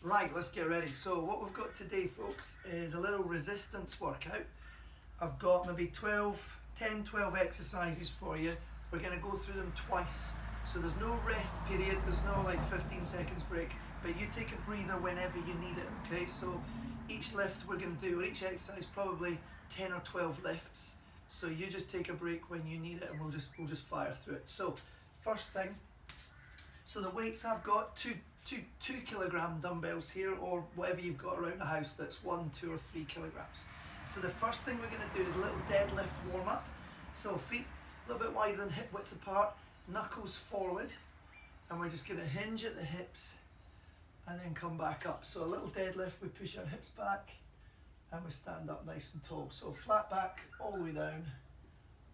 Right, let's get ready. So what we've got today, folks, is a little resistance workout. I've got maybe 10, 12 exercises for you. We're going to go through them twice. So there's no rest period, there's no like 15 seconds break, but you take a breather whenever you need it, okay? So each lift we're going to do, or each exercise, probably 10 or 12 lifts. So you just take a break when you need it and we'll just fire through it. So first thing, so the weights I've got, two kilogram dumbbells here, or whatever you've got around the house that's 1, 2 or 3 kilograms. So the first thing we're going to do is a little deadlift warm up. So feet a little bit wider than hip width apart, knuckles forward, and we're just going to hinge at the hips and then come back up. So a little deadlift, we push our hips back and we stand up nice and tall. So flat back, all the way down,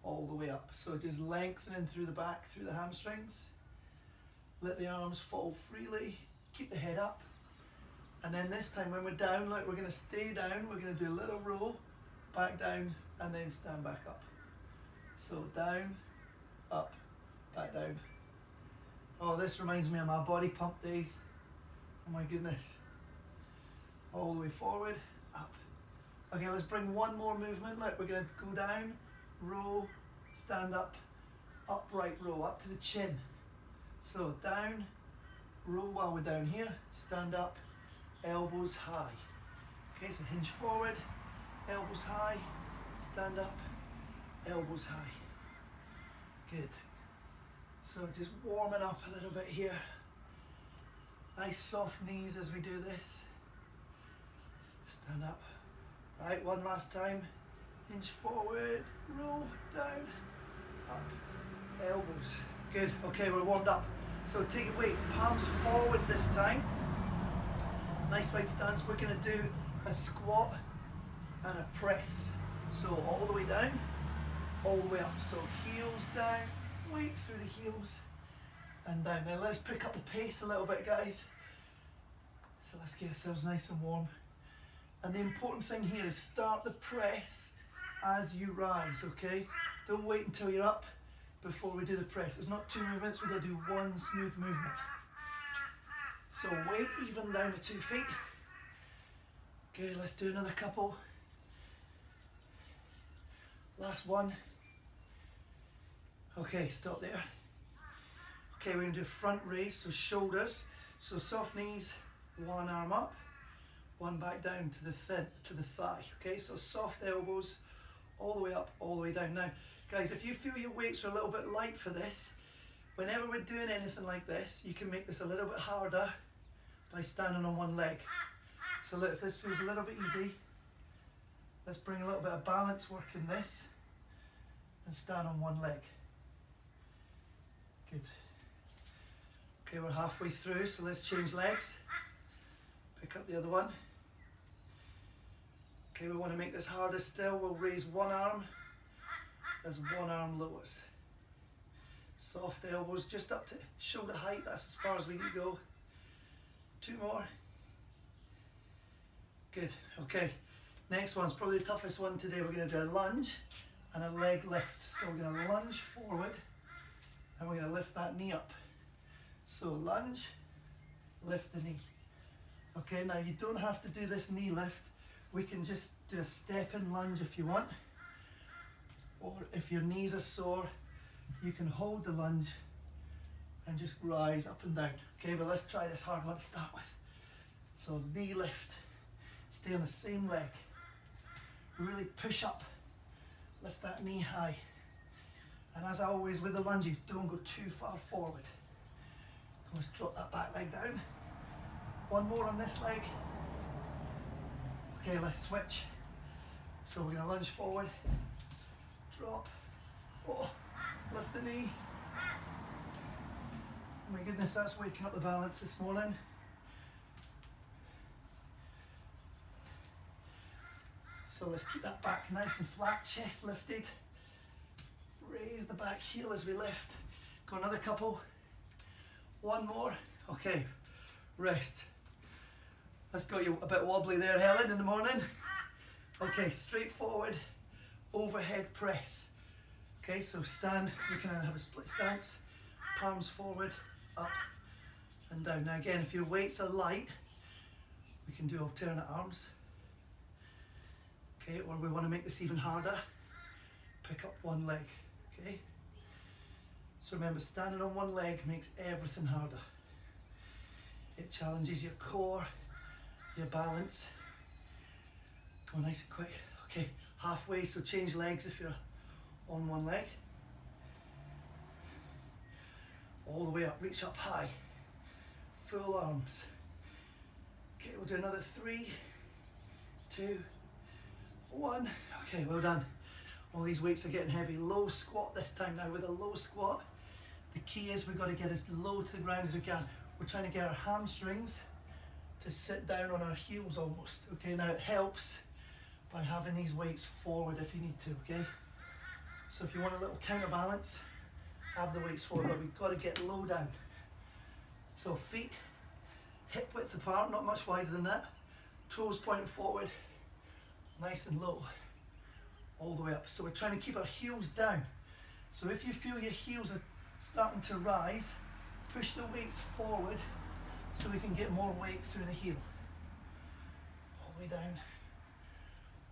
all the way up. So just lengthening through the back, through the hamstrings. Let the arms fall freely, keep the head up. And then this time when we're down, like we're going to stay down, we're going to do a little roll, back down, and then stand back up. So down, up, back down. Oh, this reminds me of my body pump days. Oh my goodness. All the way forward, up. Okay, let's bring one more movement. Look, we're going to go down, roll, stand up, upright row, up to the chin. So down, roll while we're down here, stand up, elbows high. Okay, so hinge forward, elbows high, stand up, elbows high. Good. So just warming up a little bit here. Nice soft knees as we do this. Stand up. Right, one last time. Hinge forward, roll, down, up, elbows. Good, okay, we're warmed up. So take your weights, palms forward this time. Nice wide stance. We're going to do a squat and a press. So all the way down, all the way up. So heels down, weight through the heels and down. Now let's pick up the pace a little bit, guys. So let's get ourselves nice and warm. And the important thing here is start the press as you rise, okay? Don't wait until you're up before we do the press. It's not 2 movements, we're going to do one smooth movement. So weight even down to 2 feet. Okay, let's do another couple. Last one. Okay, stop there. Okay, we're going to do front raise, so shoulders. So soft knees, one arm up, one back down to the thigh. Okay, so soft elbows, all the way up, all the way down. Now, guys, if you feel your weights are a little bit light for this, whenever we're doing anything like this, you can make this a little bit harder by standing on one leg. So look, if this feels a little bit easy, let's bring a little bit of balance work in this and stand on one leg. Good. Okay, we're halfway through, so let's change legs. Pick up the other one. Okay, we want to make this harder still. We'll raise one arm as one arm lowers. Soft elbows just up to shoulder height, that's as far as we need to go. 2 more. Good, okay. Next one's probably the toughest one today. We're going to do a lunge and a leg lift. So we're going to lunge forward and we're going to lift that knee up. So lunge, lift the knee. Okay, now you don't have to do this knee lift. We can just do a step in lunge if you want. Or if your knees are sore, you can hold the lunge and just rise up and down. Okay, but let's try this hard one to start with. So knee lift, stay on the same leg. Really push up, lift that knee high. And as always with the lunges, don't go too far forward. Let's drop that back leg down. One more on this leg. Okay, let's switch. So we're going to lunge forward, drop, oh, lift the knee. Oh my goodness, that's waking up the balance this morning. So let's keep that back nice and flat, chest lifted. Raise the back heel as we lift. Go another couple. One more. Okay, rest. That's got you a bit wobbly there, Helen, in the morning. Okay, straight forward, overhead press. Okay, so stand, you can have a split stance, palms forward, up and down. Now again, if your weights are light, We can do alternate arms. Okay, or we want to make this even harder, pick up one leg, okay? So remember, standing on one leg makes everything harder. It challenges your core, your balance. Go nice and quick. Okay, halfway, so change legs if you're on one leg. All the way up, reach up high. Full arms. Okay, we'll do another 3, 2, 1. Okay, well done. All these weights are getting heavy. Low squat this time now. With a low squat, the key is we've got to get as low to the ground as we can. We're trying to get our hamstrings to sit down on our heels almost. Okay, now it helps by having these weights forward if you need to, okay? So if you want a little counterbalance, have the weights forward, but we've got to get low down. So feet hip width apart, not much wider than that. Toes pointing forward, nice and low, all the way up. So we're trying to keep our heels down. So if you feel your heels are starting to rise, push the weights forward so we can get more weight through the heel. All the way down,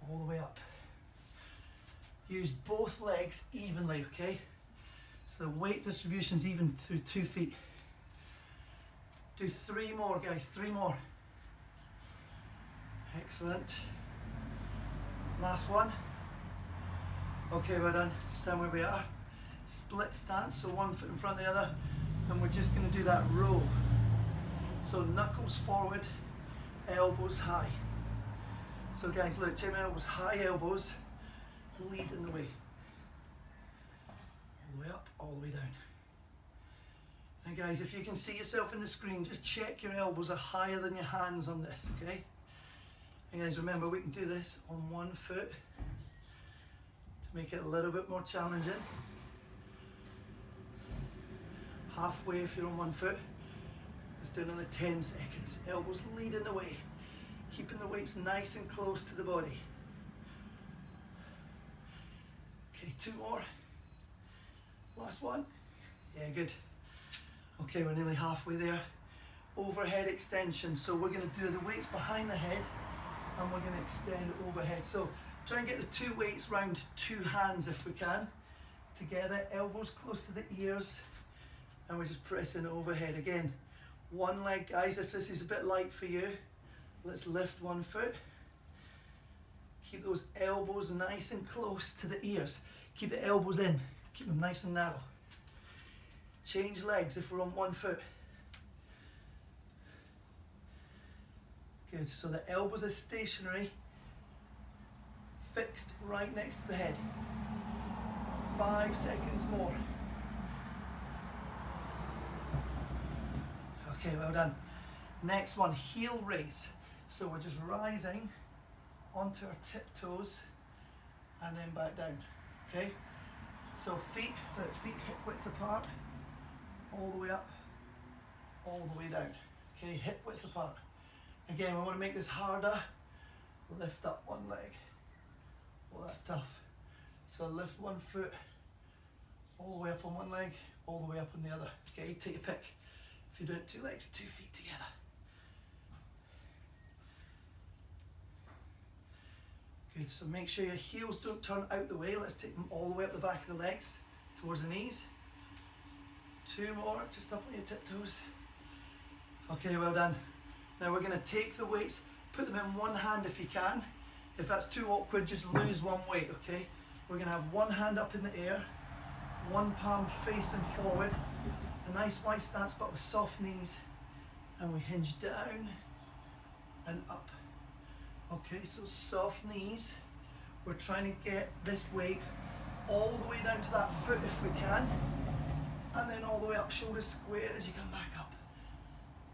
all the way up. Use both legs evenly, okay? So the weight distribution's even through 2 feet. Do 3 more, guys, 3 more. Excellent. Last one. Okay, well done. Stand where we are. Split stance, so one foot in front of the other, and we're just going to do that row. So knuckles forward, elbows high. So guys, look, check my elbows, high elbows, leading the way. All the way up, all the way down. And guys, if you can see yourself in the screen, just check your elbows are higher than your hands on this, okay? And guys, remember, we can do this on one foot to make it a little bit more challenging. Halfway if you're on one foot. Let's do another 10 seconds. Elbows leading the way. Keeping the weights nice and close to the body. Okay, 2 more. Last one. Yeah, good. Okay, we're nearly halfway there. Overhead extension. So we're going to do the weights behind the head and we're going to extend overhead. So try and get the 2 weights round 2 hands if we can. Together, elbows close to the ears, and we're just pressing overhead. Again, one leg, guys, if this is a bit light for you, let's lift one foot. Keep those elbows nice and close to the ears. Keep the elbows in, keep them nice and narrow. Change legs if we're on one foot. Good, so the elbows are stationary, fixed right next to the head. 5 seconds more. Okay, well done. Next one, heel raise. So we're just rising onto our tiptoes and then back down, okay? So feet hip width apart, all the way up, all the way down, okay? Hip width apart. Again, we want to make this harder. Lift up one leg. Well, that's tough. So lift one foot, all the way up on one leg, all the way up on the other. Okay, take your pick. If you're doing 2 legs, 2 feet together. Good, so make sure your heels don't turn out the way. Let's take them all the way up the back of the legs, towards the knees. 2 more, just up on your tiptoes. Okay, well done. Now we're going to take the weights, put them in one hand if you can. If that's too awkward, just lose one weight, okay? We're going to have one hand up in the air, one palm facing forward, a nice wide stance but with soft knees, and we hinge down and up. Okay, so soft knees. We're trying to get this weight all the way down to that foot if we can, and then all the way up, shoulders square as you come back up.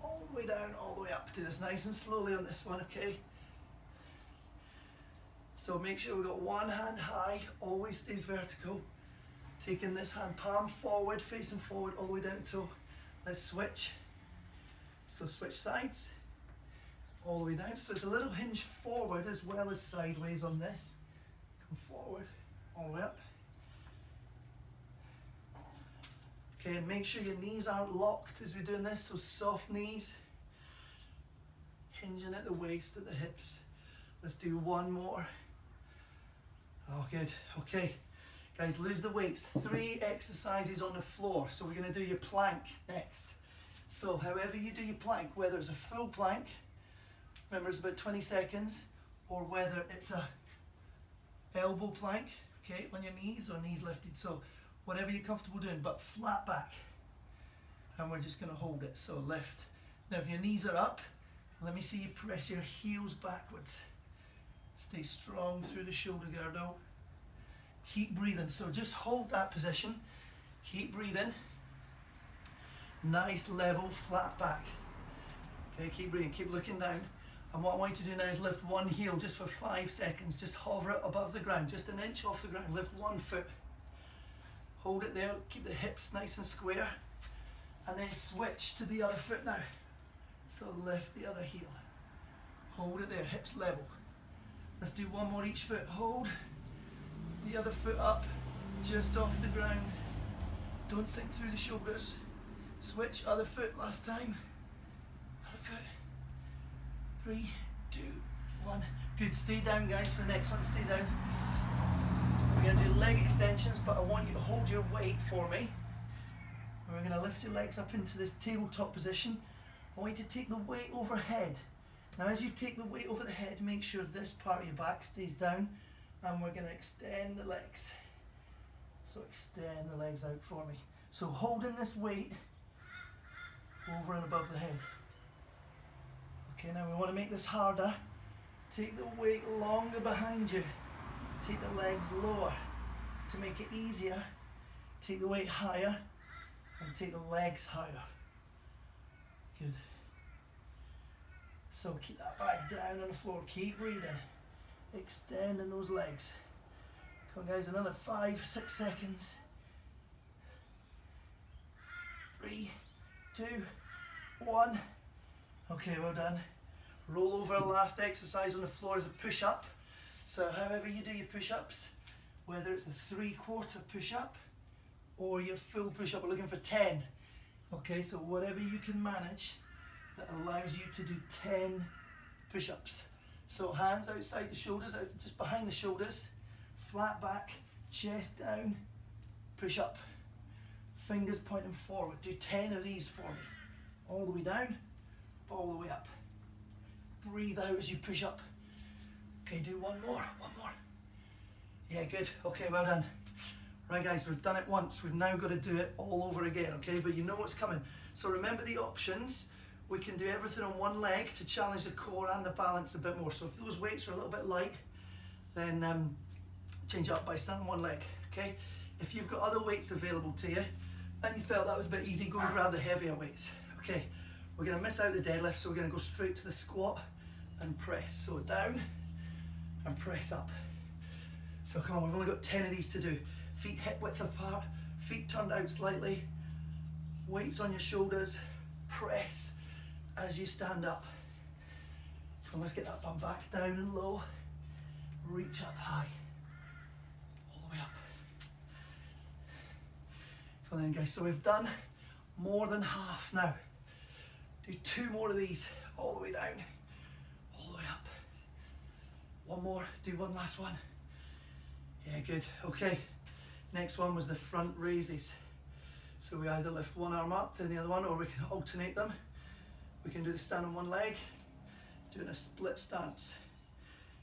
All the way down, all the way up. Do this nice and slowly on this one, okay? So make sure we've got one hand high, always stays vertical. Taking this hand, palm forward, facing forward, all the way down to toe. Let's switch. So switch sides, all the way down. So it's a little hinge forward as well as sideways on this. Come forward, all the way up. Okay, and make sure your knees aren't locked as we're doing this, so soft knees. hinging at the waist, at the hips. Let's do one more. Oh, good. Okay. Guys, lose the weights. 3 exercises on the floor. So we're going to do your plank next. So however you do your plank, whether it's a full plank, remember it's about 20 seconds, or whether it's a elbow plank, okay, on your knees or knees lifted. So whatever you're comfortable doing, but flat back. And we're just going to hold it. So lift. Now if your knees are up, let me see you press your heels backwards. Stay strong through the shoulder girdle. Keep breathing. So just hold that position. Keep breathing. Nice level flat back. Okay, keep breathing. Keep looking down. And what I want you to do now is lift one heel just for 5 seconds. Just hover it above the ground, just an inch off the ground. Lift one foot. Hold it there. Keep the hips nice and square. And then switch to the other foot now. So lift the other heel. Hold it there, hips level. Let's do one more each foot. Hold the other foot up, just off the ground. Don't sink through the shoulders. Switch, other foot last time. Other foot. 3, 2, 1. Good, stay down guys for the next one, stay down. We're gonna do leg extensions, but I want you to hold your weight for me. And we're gonna lift your legs up into this tabletop position. I want you to take the weight overhead. Now as you take the weight over the head, make sure this part of your back stays down, and we're gonna extend the legs. So extend the legs out for me. So holding this weight over and above the head. Okay, now we want to make this harder. Take the weight longer behind you. Take the legs lower. To make it easier, take the weight higher and take the legs higher. Good. So keep that back down on the floor. Keep breathing. Extending those legs. Come on guys, another 5, 6 seconds. 3, 2, 1. Okay, well done. Roll over. Last exercise on the floor is a push-up. So however you do your push-ups, whether it's a 3/4 push-up or your full push-up, we're looking for 10. Okay, so whatever you can manage that allows you to do 10 push-ups. So hands outside the shoulders, out just behind the shoulders, flat back, chest down, push up. Fingers pointing forward. Do 10 of these for me. All the way down, all the way up. Breathe out as you push up. Okay, do one more. Yeah, good. Okay, well done. Right guys, we've done it once. We've now got to do it all over again, okay? But you know what's coming. So remember the options. We can do everything on one leg to challenge the core and the balance a bit more. So if those weights are a little bit light, then change it up by standing on one leg, okay? If you've got other weights available to you and you felt that was a bit easy, go and grab the heavier weights. Okay, we're going to miss out the deadlift, so we're going to go straight to the squat and press. So down and press up. So come on, we've only got 10 of these to do. Feet hip width apart, feet turned out slightly, weights on your shoulders, press as you stand up. Come on, let's get that bum back down and low, reach up high, all the way up. Come on then guys, so we've done more than half now. Do 2 more of these, all the way down, all the way up. One more, do one last one. Yeah, good, okay. Next one was the front raises. So we either lift one arm up, then the other one, or we can alternate them. We can do the stand on one leg, doing a split stance.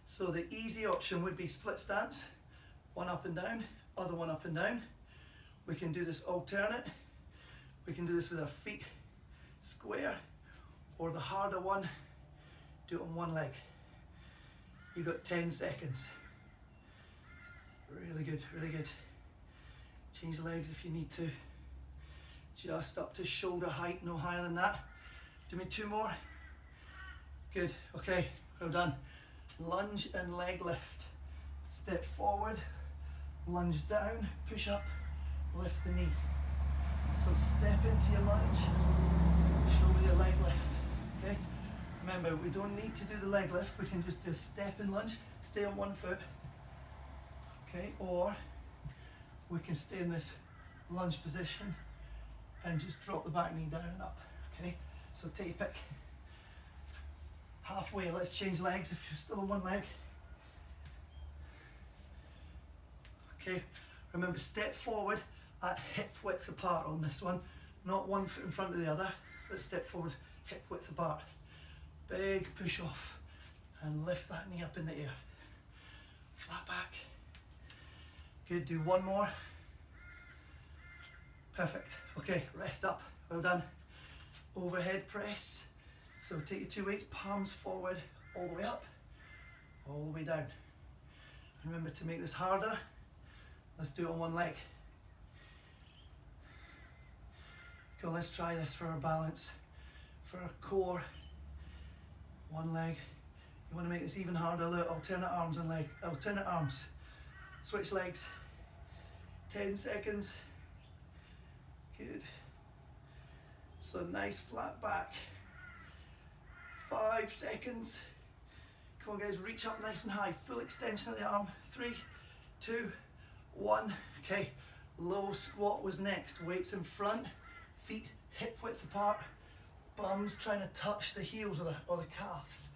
So the easy option would be split stance, one up and down, other one up and down. We can do this alternate. We can do this with our feet square, or the harder one, do it on one leg. You've got 10 seconds. Really good, really good. Change the legs if you need to. Just up to shoulder height, no higher than that. Do me 2 more. Good, okay, well done. Lunge and leg lift. Step forward, lunge down, push up, lift the knee. So step into your lunge, shoulder your leg lift, okay? Remember, we don't need to do the leg lift, we can just do a step and lunge, stay on one foot, okay? Or we can stay in this lunge position and just drop the back knee down and up, okay? So take your pick. Halfway, let's change legs if you're still on one leg. Okay, remember step forward at hip width apart on this one, not one foot in front of the other. Let's step forward, hip width apart. Big push off and lift that knee up in the air. Flat back. Good, do one more. Perfect. Okay, rest up, well done. Overhead press. So take your 2 weights, palms forward, all the way up, all the way down. And remember to make this harder, let's do it on one leg. Okay, let's try this for our balance, for our core. One leg. You want to make this even harder, look, alternate arms and leg, alternate arms. Switch legs. 10 seconds. Good. So nice flat back. 5 seconds. Come on guys, reach up nice and high. Full extension of the arm. 3, 2, 1. Okay, low squat was next. Weights in front, feet hip width apart. Bums trying to touch the heels or the calves.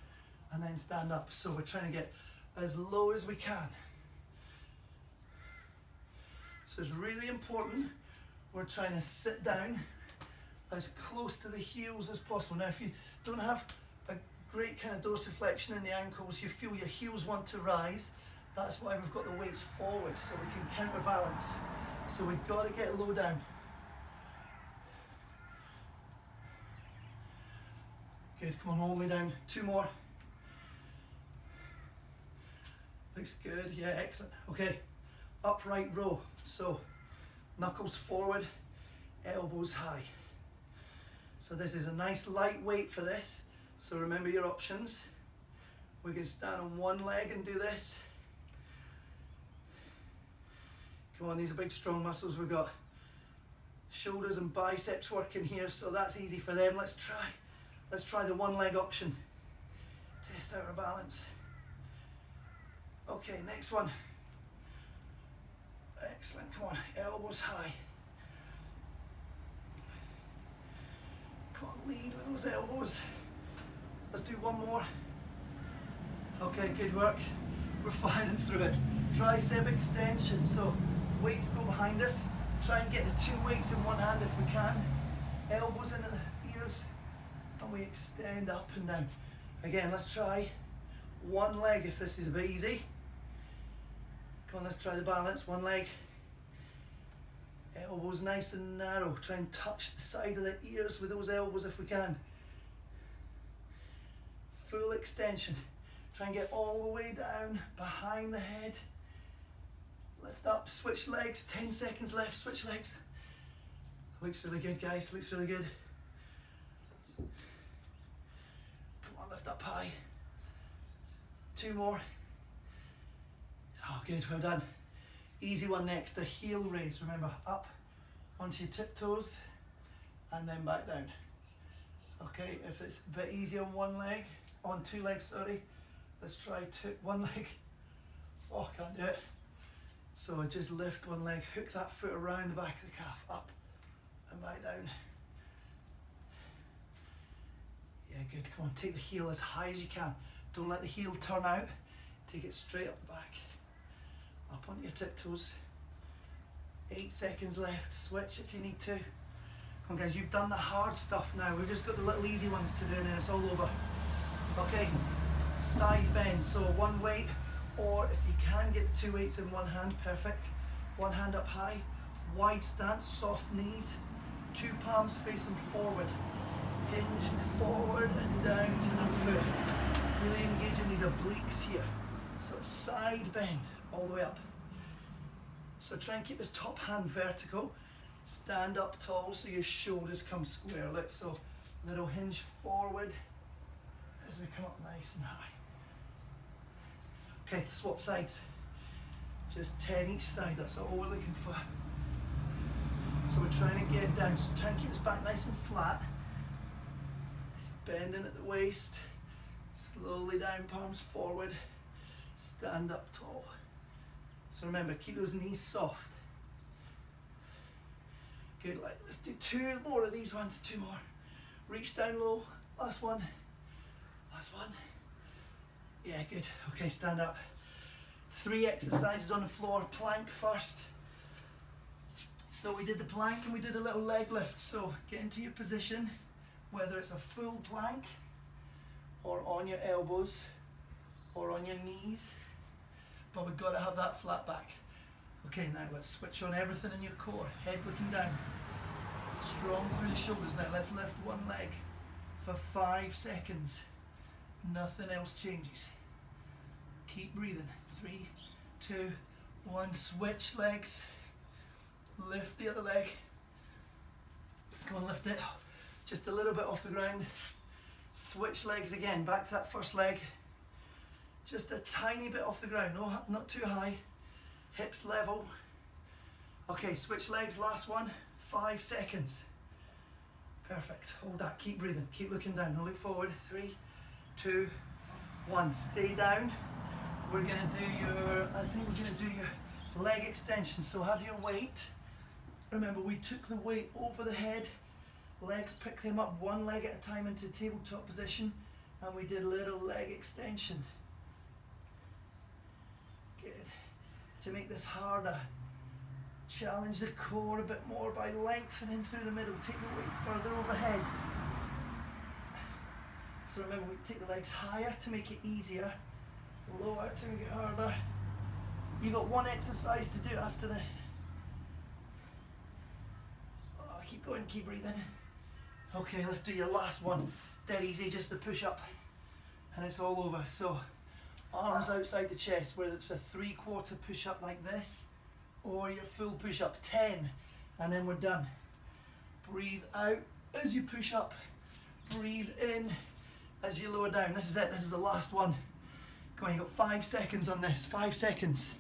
And then stand up. So we're trying to get as low as we can. So it's really important we're trying to sit down as close to the heels as possible. Now if you don't have a great kind of dorsiflexion in the ankles, you feel your heels want to rise, that's why we've got the weights forward so we can counterbalance. So we've got to get low down. Good, come on, all the way down. 2 more. Looks good, yeah, excellent. Okay, upright row. So knuckles forward, elbows high. So this is a nice light weight for this. So remember your options. We can stand on one leg and do this. Come on, these are big strong muscles. We've got shoulders and biceps working here, so that's easy for them. Let's try the one leg option. Test out our balance. Okay, next one. Excellent, come on, elbows high. Come on, lead with those elbows. Let's do one more. Okay, good work. We're firing through it. Tricep extension, so weights go behind us. Try and get the 2 weights in one hand if we can. Elbows into the ears, and we extend up and down. Again, let's try one leg if this is a bit easy. Come on, let's try the balance. One leg. Elbows nice and narrow. Try and touch the side of the ears with those elbows if we can. Full extension. Try and get all the way down behind the head. Lift up, switch legs. 10 seconds left, switch legs. Looks really good, guys. Looks really good. Come on, lift up high. 2 more. Oh, good, well done. Easy one next, the heel raise. Remember, up onto your tiptoes and then back down. Okay, if it's a bit easier on one leg, on 2 legs, sorry, let's try one leg. Oh, can't do it. So I just lift one leg, hook that foot around the back of the calf, up and back down. Yeah, good, come on, take the heel as high as you can. Don't let the heel turn out, take it straight up the back. Up onto your tiptoes. 8 seconds left, switch if you need to. Come on guys, you've done the hard stuff now. We've just got the little easy ones to do and then it's all over. Okay, side bend, so one weight, or if you can get the 2 weights in one hand, perfect. One hand up high, wide stance, soft knees, 2 palms facing forward. Hinge forward and down to that foot. Really engaging these obliques here. So side bend, all the way up. So try and keep this top hand vertical. Stand up tall so your shoulders come square. Look, so little hinge forward as we come up nice and high. Okay, swap sides. Just 10 each side, that's all we're looking for. So we're trying to get down, so try and keep this back nice and flat. Bending at the waist. Slowly down, palms forward. Stand up tall. So remember, keep those knees soft. Good, let's do 2 more of these ones, 2 more. Reach down low, last one. Last one. Yeah, good. Okay, stand up. 3 exercises on the floor. Plank first. So we did the plank and we did a little leg lift. So get into your position, whether it's a full plank or on your elbows or on your knees, but we've got to have that flat back. Okay, now let's switch on everything in your core. Head looking down. Strong through the shoulders. Now let's lift one leg for 5 seconds. Nothing else changes. Keep breathing. 3, 2, 1. Switch legs. Lift the other leg. Come on, lift it. Just a little bit off the ground. Switch legs again. Back to that first leg. Just a tiny bit off the ground. No, not too high. Hips level. Okay, switch legs. Last one. 5 seconds. Perfect. Hold that. Keep breathing. Keep looking down. Now look forward. 3, 2, 1. Stay down. We're gonna do I think we're gonna do your leg extension. So have your weight. Remember, we took the weight over the head. Legs, pick them up one leg at a time into tabletop position, and we did a little leg extension. Good. To make this harder, challenge the core a bit more by lengthening through the middle. Take the weight further overhead. So remember, we take the legs higher to make it easier, lower to make it harder. You got one exercise to do after this. Oh, keep going, keep breathing. Okay, let's do your last one. Dead easy, just the push up, and it's all over. So arms outside the chest, whether it's a 3/4 push up like this or your full push up. 10, and then we're done. Breathe out as you push up. Breathe in as you lower down. This is it. This is the last one. Come on, you got 5 seconds on this. 5 seconds.